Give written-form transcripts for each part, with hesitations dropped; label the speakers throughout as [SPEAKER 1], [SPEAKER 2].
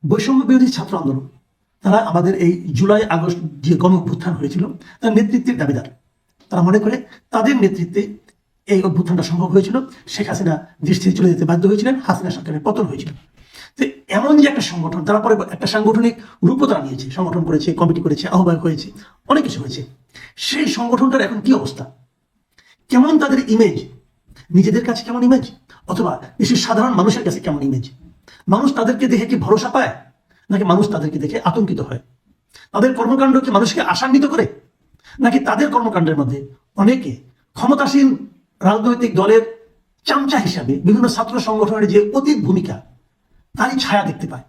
[SPEAKER 1] বৈষম্য বিরোধী ছাত্র আন্দোলন, তারা আমাদের এই জুলাই আগস্ট যে গণ অভ্যুত্থান হয়েছিল তার নেতৃত্বের দাবিদার। তারা মনে করে তাদের নেতৃত্বে এই অভ্যুত্থানটা সম্ভব হয়েছিল, শেখ হাসিনা দেশ থেকে চলে যেতে বাধ্য হয়েছিলেন, হাসিনা সরকারের পতন হয়েছিল। তো এমন যে একটা সংগঠন, তারা পরে একটা সাংগঠনিক রূপও তারা নিয়েছে, সংগঠন করেছে, কমিটি করেছে, আহ্বায়ক হয়েছে, অনেক কিছু হয়েছে। সেই সংগঠনটার এখন কি অবস্থা, কেমন তাদের ইমেজ, নিজেদের কাছে কেমন ইমেজ, অথবা দেশের সাধারণ মানুষের কাছে কেমন ইমেজ? মানুষ তাদেরকে দেখে কি ভরসা পায়, নাকি মানুষ তাদেরকে দেখে আতঙ্কিত হয়? তাদের কর্মকাণ্ড কি মানুষকে আশান্বিত করে, নাকি তাদের কর্মকাণ্ডের মধ্যে অনেকে ক্ষমতাসীন রাজনৈতিক দলের চামচা হিসাবে বিভিন্ন ছাত্র সংগঠনের যে অতীত ভূমিকা তারই ছায়া দেখতে পায়?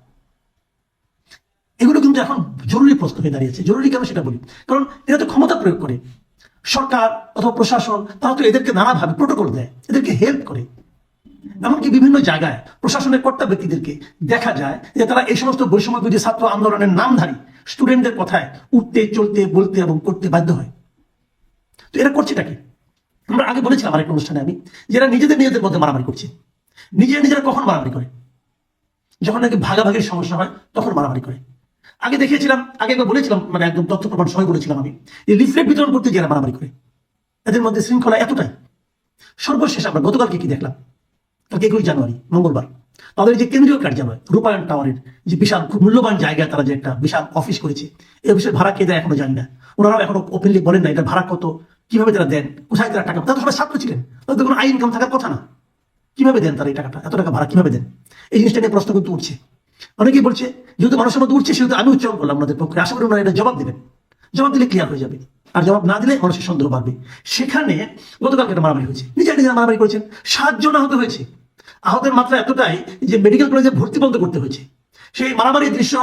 [SPEAKER 1] এগুলো কিন্তু এখন জরুরি প্রশ্ন হয়ে দাঁড়িয়েছে। জরুরি কেন সেটা বলি, কারণ এরা তো ক্ষমতা প্রয়োগ করে, সরকার অথবা প্রশাসন তারা তো এদেরকে নানাভাবে প্রোটোকল দেয়, এদেরকে হেল্প করে। এমনকি বিভিন্ন জায়গায় প্রশাসনের কর্তা ব্যক্তিদেরকে দেখা যায় যে তারা এই সমস্ত বৈষম্য বিরোধী ছাত্র আন্দোলনের নামধারী স্টুডেন্টদের কথায় উঠতে, চলতে, বলতে এবং করতে বাধ্য হয়। তো এরা করছেটা কি? আমরা আগে বলেছিলাম আরেকটা অনুষ্ঠানে আমি, যারা নিজেদের মধ্যে মারামারি করছে। নিজেরা কখন মারামারি করে? যখন নাকি ভাগাভাগির সমস্যা হয় তখন মারামারি করে। আগে দেখিয়েছিলাম, আগে একবার বলেছিলাম, মানে একদম তথ্য প্রমাণ সবাই বলেছিলাম আমি, যে লিফলেট বিতরণ করতে যারা মারামারি করে, এদের মধ্যে শৃঙ্খলা এতটাই। সর্বশেষ আমরা গতকালকে কি দেখলাম, কালকে 21 জানুয়ারি মঙ্গলবার, তাদের যে কেন্দ্রীয় কার্যালয় রূপায়ণ টাওয়ারের যে বিশাল খুব মূল্যবান জায়গায় তারা যে একটা বিশাল অফিস করেছে, এই অফিসের ভাড়া কে দেয় এখনো জানি না। ওনারাও এখনো ওপেনলি বলেন না এটা ভাড়া কত, কিভাবে তারা দেন, কোথায় তারা টাকা, তারা তো সবাই ছাত্র ছিলেন, তাদের কোনো আই ইনকাম থাকার কথা না। কিভাবে দেন তারা এই টাকাটা, এত টাকা ভাড়া কিভাবে দেন? এই জিনিসটা নিয়ে প্রশ্ন কিন্তু উঠছে। অনেকেই বলছে যেহেতু মানুষের মধ্যে উঠছে সেহেতু আমি উচ্চারণ করলাম ওনাদের পক্ষে, আশা করি ওনারা এটা জবাব দেবেন। জবাব দিলে ক্লিয়ার হয়ে যাবে, আর জবাব না দিলে মানুষের সন্দেহ বাড়বে। সেখানে গতকালকে একটা মারামারি হয়েছে, নিজেরা মারামারি করেছেন, 7 জন আহত হয়েছে। আহতের মাত্রা এতটাই যে মেডিকেল কলেজে ভর্তি বন্ধ করতে হয়েছে। সেই মারামারির দৃশ্য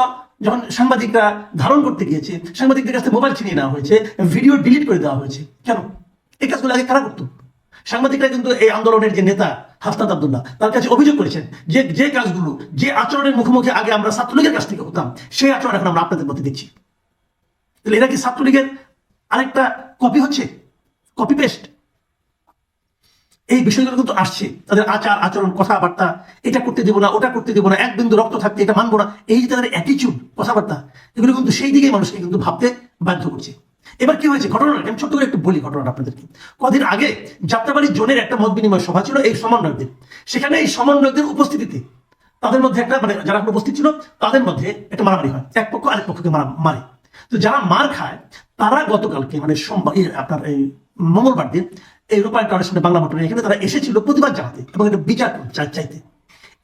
[SPEAKER 1] যখন সাংবাদিকরা ধারণ করতে গিয়েছে, সাংবাদিকদের কাছে মোবাইল ছিনিয়ে নেওয়া হয়েছে, ভিডিও ডিলিট করে দেওয়া হয়েছে। কেন? এই কাজগুলো আগে কারা করতো? সাংবাদিকরা কিন্তু এই আন্দোলনের যে নেতা হাসনাত আব্দুল্লাহ তার কাছে অভিযোগ করেছেন যে কাজগুলো, যে আচরণের মুখোমুখি আগে আমরা ছাত্রলীগের কাছ থেকে হতাম, সেই আচরণ এখন আমরা আপনাদের মধ্যে দেখছি। তাহলে এরা কি ছাত্রলীগের আরেকটা কপি হচ্ছে, কপি পেস্ট? এই বিষয়গুলো কিন্তু আসছে, তাদের আচার আচরণ, কথাবার্তা, এটা করতে দেবো না, ওটা করতে দেবো না, এক বিন্দু রক্ত থাকতে এটা মানবো না, এই যে তাদের অ্যাটিচিউড, কথাবার্তা, এগুলো কিন্তু সেই দিকেই মানুষকে কিন্তু ভাবতে বাধ্য করছে। এবার কি হয়েছে ঘটনাটা আমি ছোট্ট করে একটু বলি ঘটনাটা আপনাদেরকে। কদিন আগে যাত্রাবাড়ি জোনের একটা মত বিনিময় সভা ছিল এই সমন্বয়কদের। সেখানে এই সমন্বয়কদের উপস্থিতিতে তাদের মধ্যে একটা, মানে যারা উপস্থিত ছিল তাদের মধ্যে একটা মারামারি হয়, এক পক্ষ আরেক পক্ষকে মারে। তো যারা মার খায় তারা গতকালকে মানে সোমবার, আপনার এই মঙ্গলবার দিন এই রূপায়ণ টাওয়ারের সামনে বাংলা মোটরে এখানে তারা এসেছিল প্রতিবাদ জানাতে এবং একটা বিচার চাইতে।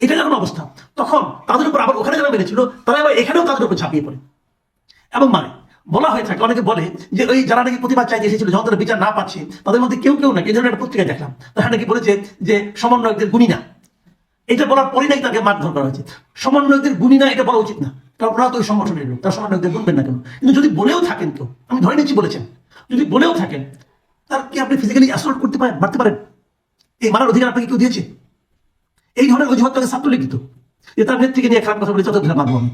[SPEAKER 1] এটা যখন অবস্থা, তখন তাদের উপর আবার ওখানে যারা মেরেছিল তারা আবার এখানেও তাদের উপর ঝাঁপিয়ে পড়ে এবং মানে বলা হয়ে থাকে, অনেকে বলে যে ওই যারা নাকি প্রতিবাদ চাইতে এসেছিল যখন তারা বিচার না পাচ্ছে তাদের মধ্যে কেউ নাকি, এই ধরনের একটা পত্রিকায় দেখলাম, তারা নাকি বলেছে যে সমন্বয়কদের গুণী না। এটা বলার পরই নাকি তাকে মারধর করা হয়েছে। সমন্বয়কদের গুণী না এটা বলা উচিত না, কারণ ওরা তো ওই সংগঠনের লোক, তারা সমন্বয়কদের গুনবেন না কেন? কিন্তু যদি বলেও থাকেন, তো আমি ধরে নিচ্ছি বলেছেন, যদি বলেও থাকেন, তার কি আপনি ফিজিক্যালি অ্যাসল্ট করতে পারেন, মারতে পারেন? এই মারার অধিকার আপনাকে কেউ দিয়েছে? এই ধরনের অজুহাত তাকে ছাত্রলীগ দিত, যে তার নেত্রীকে নিয়ে খারাপ কথা বলে চতুর্থ মারবো আমি।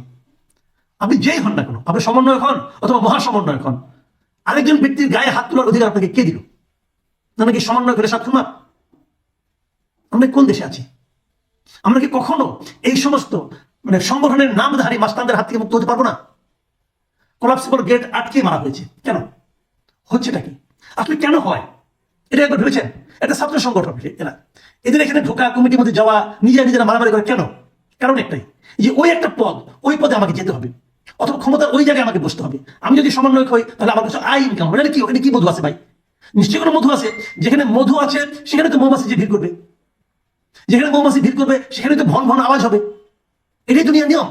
[SPEAKER 1] আপনি যেই হন না কেন, আপনি সমন্বয়ক হন অথবা মহাসমন্বয়ক হন, আরেকজন ব্যক্তির গায়ে হাত তোলার অধিকার আপনাকে কে দিল? না কি সমন্বয় করে সাক্ষুমা? আমরা কোন দেশে আছি? আমরা কি কখনো এই সমস্ত মানে সংগঠনের নামধারী মাস্তানদের হাত থেকে মুক্ত হতে পারবো না? কোলাপসিবল গেট আটকে মারা হয়েছে, কেন হচ্ছেটা কি? আসলে কেন হয় এটা একবার ভেবেছেন? একটা ছাত্র সংগঠন এরা, এদের এখানে ঢোকা, কমিটির মধ্যে যাওয়া, নিজেরা মারামারি করে কেন? কারণ একটাই, যে ওই একটা পদ, ওই পদে আমাকে যেতে হবে, অথবা ক্ষমতার ওই জায়গায় আমাকে বসতে হবে। আমি যদি সমন্বয়ক হই তাহলে আমার কাছে আই ইনকাম হবে। কি ওখানে কি মধু আছে ভাই? নিশ্চয়ই কোনো মধু আছে। যেখানে মধু আছে সেখানে তো মৌমাছি যে ভিড় করবে, যেখানে মৌমাছি ভিড় করবে সেখানে তো ভন ভন আওয়াজ হবে। এটাই দুনিয়ার নিয়ম।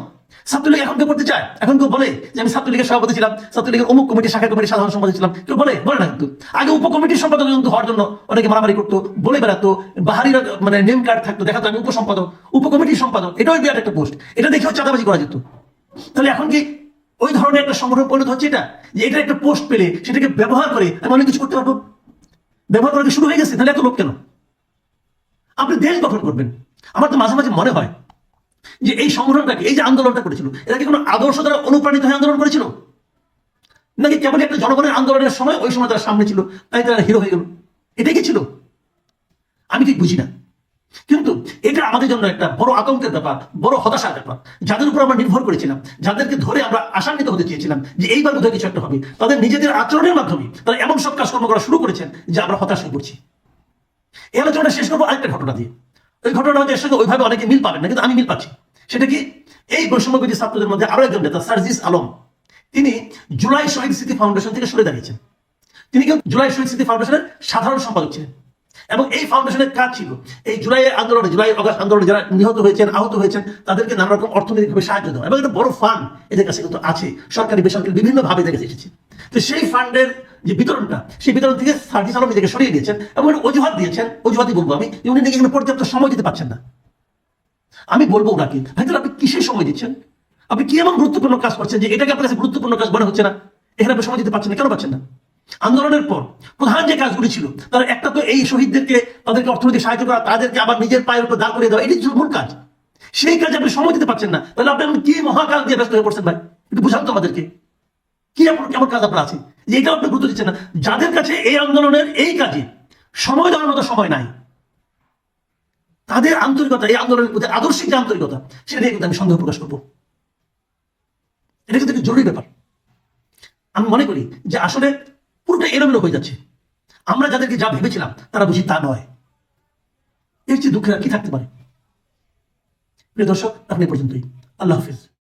[SPEAKER 1] ছাত্রলীগ এখন কেউ করতে চায়? এখন কেউ বলে যে আমি ছাত্রলীগের সভাপতি ছিলাম, ছাত্রলীগের অমুক কমিটি, শাখা কমিটির সাধারণ সম্পাদক ছিলাম? কেউ বলে না। কিন্তু আগে উপকমিটির সম্পাদক কিন্তু হওয়ার জন্য অনেকে মারামারি করতো, বলে বেড়াতো, বাহারির মানে নেম কার্ড থাকতো, দেখাতো আমি উপসম্পাদক, উপকমিটির সম্পাদক, এটাও বিরাট একটা পোস্ট, এটা দেখেও চাঁদাবাজি করা যেত। তাহলে এখন কি ওই ধরনের একটা সংগঠন পরিণত হচ্ছে এটা, যে এটা একটা পোস্ট পেলে সেটাকে ব্যবহার করে আমি অনেক কিছু করতে পারবো? ব্যবহার করা শুরু হয়ে গেছে। তাহলে এত লোক কেন? আপনি দেশ গঠন করবেন। আমার তো মাঝে মাঝে মনে হয় যে এই সংগঠনটাকে, এই যে আন্দোলনটা করেছিল, এরা কি কোনো আদর্শ দ্বারা অনুপ্রাণিত হয়ে আন্দোলন করেছিল, নাকি কেবল একটা জনগণের আন্দোলনের সময় ওই সময় তারা সামনে ছিল তাই তারা হিরো হয়ে গেল? এটাই কি ছিল? আমি ঠিক বুঝি না। কিন্তু এটা আমাদের জন্য একটা বড় আতঙ্কের ব্যাপার, বড় হতাশার ব্যাপার। যাদের উপর আমরা নির্ভর করেছিলাম, যাদেরকে ধরে আমরা আশান্বিত হতে চেয়েছিলাম যে এইবার বোধহয় কিছু একটা হবে, তাদের নিজেদের আচরণের মাধ্যমে তারা এমন সব কাজকর্ম করা শুরু করেছেন যে আমরা হতাশ হয়ে পড়ছি। এই আলোচনাটা শেষ করবো আরেকটা ঘটনা দিয়ে। ওই ঘটনার সঙ্গে ওইভাবে অনেকে মিল পাবেন না, কিন্তু আমি মিল পাচ্ছি। সেটা কি, এই বৈষম্যবিরোধী ছাত্রদের মধ্যে আরো একজন নেতা সার্জিস আলম, তিনি জুলাই শহীদ স্মৃতি ফাউন্ডেশন থেকে সরে দাঁড়িয়েছেন। তিনি কিন্তু জুলাই শহীদ স্মৃতি ফাউন্ডেশনের সাধারণ সম্পাদক ছিলেন, এবং এই ফাউন্ডেশনের কাজ ছিল এই জুলাই আন্দোলনে, জুলাই অগাস্ট আন্দোলনে যারা নিহত হয়েছেন, আহত হয়েছেন, তাদেরকে নানা রকম অর্থনৈতিকভাবে সাহায্য দেওয়া, এবং একটা বড় ফান্ড এদের কাছে কিন্তু আছে, সরকারি বেসরকারি বিভিন্ন ভাবে এদের কাছে এসেছে। তো সেই ফান্ডের যে বিতরণটা, সেই বিতরণ থেকে সার্জিস আলম নিজেকে সরিয়ে দিয়েছেন, এবং একটা অজুহাত দিয়েছেন, অজুহাতই বলবো আমি, উনি নাকি এখানে পর্যাপ্ত সময় দিতে পারছেন না। আমি বলবো ওনাকে, ভাই তাহলে আপনি কিসের সময় দিচ্ছেন? আপনি কি এমন গুরুত্বপূর্ণ কাজ করছেন যে এটাকে আপনার কাছে গুরুত্বপূর্ণ কাজ মনে হচ্ছে না? এখানে আপনি সময় দিতে পারছেন না, কেন পাচ্ছেন না? আন্দোলনের পর প্রধান যে কাজগুলি ছিল, তার একটা তো এই শহীদদেরকে, তাদেরকে অর্থনৈতিক সাহায্য করা, তাদেরকে আবার নিজের পায়ের উপর দাঁড় করিয়ে দেওয়া, এটি মূল কাজ। সেই কাজে আপনি সময় দিতে পারছেন না, তাহলে আপনি কি মহাকাল দিয়ে ব্যস্ত হয়ে পড়ছেন ভাই? একটু বুঝান তো আমাদেরকে, কি কেমন কাজ আপনার আছে যে এটাও আপনি গুরুত্ব দিচ্ছেন না? যাদের কাছে এই আন্দোলনের এই কাজে সময় দেওয়ার মতো সময় নাই, তাদের আন্তরিকতা, এই আন্দোলনের প্রতি আদর্শিক যে আন্তরিকতা, সেটা নিয়ে কিন্তু আমি সন্দেহ প্রকাশ করবো। এটা কিন্তু একটা জরুরি ব্যাপার। আমি মনে করি যে আসলে পুরোটা এলোমেলো হয়ে যাচ্ছে। আমরা যাদেরকে যা ভেবেছিলাম তারা বুঝি তা নয়। এর চেয়ে দুঃখের আর কি থাকতে পারে? প্রিয় দর্শক, আপনি পর্যন্তই। আল্লাহ হাফিজ।